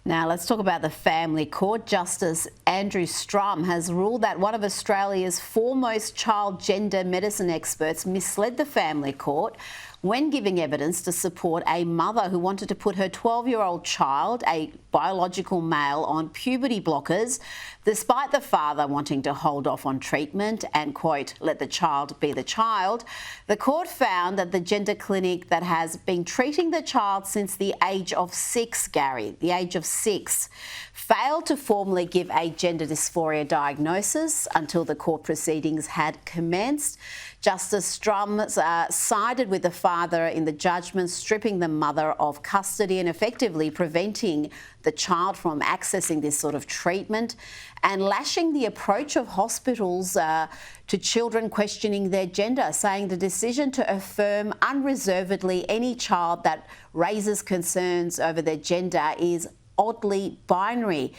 Now let's talk about the family court. Justice Andrew Strum has ruled that one of Australia's foremost child gender medicine experts misled the family court when giving evidence to support a mother who wanted to put her 12-year-old child, a biological male, on puberty blockers, despite the father wanting to hold off on treatment and, quote, let the child be the child. The court found that the gender clinic that has been treating the child since the age of 6, Gary, the age of 6, failed to formally give a gender dysphoria diagnosis until the court proceedings had commenced. Justice Strum sided with the father in the judgment, stripping the mother of custody and effectively preventing the child from accessing this sort of treatment, and lashing the approach of hospitals to children questioning their gender, saying the decision to affirm unreservedly any child that raises concerns over their gender is oddly binary.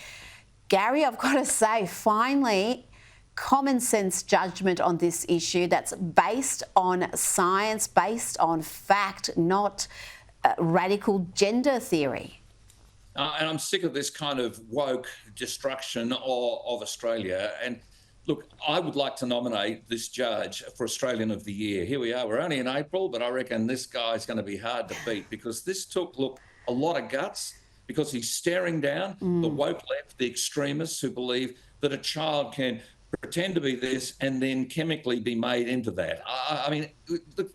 Gary, I've got to say, finally, common sense judgment on this issue that's based on science, based on fact, not radical gender theory. And I'm sick of this kind of woke destruction of Australia. And look, I would like to nominate this judge for Australian of the Year. Here we are, we're only in April, but I reckon this guy's going to be hard to beat, because this took, look, a lot of guts, because he's staring down the woke left, the extremists who believe that a child can pretend to be this and then chemically be made into that. I mean,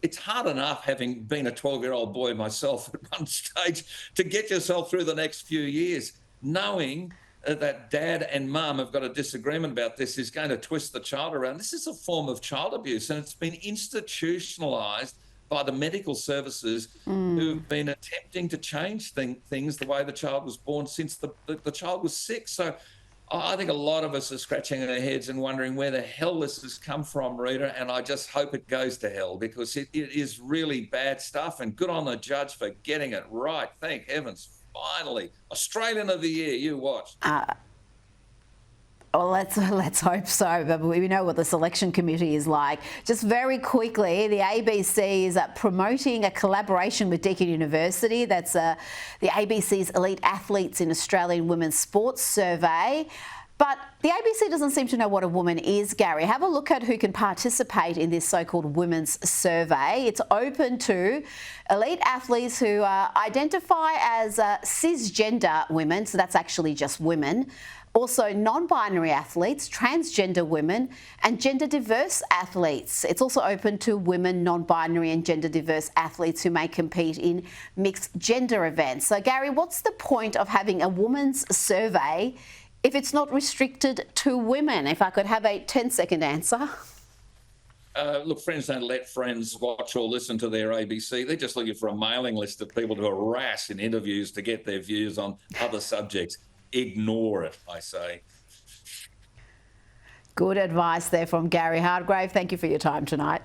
it's hard enough, having been a 12-year-old boy myself at one stage, to get yourself through the next few years, knowing that dad and mum have got a disagreement about this is going to twist the child around. This is a form of child abuse, and it's been institutionalised by the medical services who've been attempting to change things the way the child was born since the child was 6. So I think a lot of us are scratching our heads and wondering where the hell this has come from, Rita, and I just hope it goes to hell, because it is really bad stuff, and good on the judge for getting it right. Thank heavens. Finally, Australian of the Year, you watch. Well, let's hope so, but we know what the selection committee is like. Just very quickly, the ABC is promoting a collaboration with Deakin University. That's the ABC's Elite Athletes in Australian Women's Sports survey. But the ABC doesn't seem to know what a woman is, Gary. Have a look at who can participate in this so-called women's survey. It's open to elite athletes who identify as cisgender women, so that's actually just women. Also non-binary athletes, transgender women and gender diverse athletes. It's also open to women, non-binary and gender diverse athletes who may compete in mixed gender events. So Gary, what's the point of having a women's survey if it's not restricted to women? If I could have a 10-second answer. Look, friends don't let friends watch or listen to their ABC. They're just looking for a mailing list of people to harass in interviews to get their views on other subjects. Ignore it, I say. Good advice there from Gary Hardgrave. Thank you for your time tonight.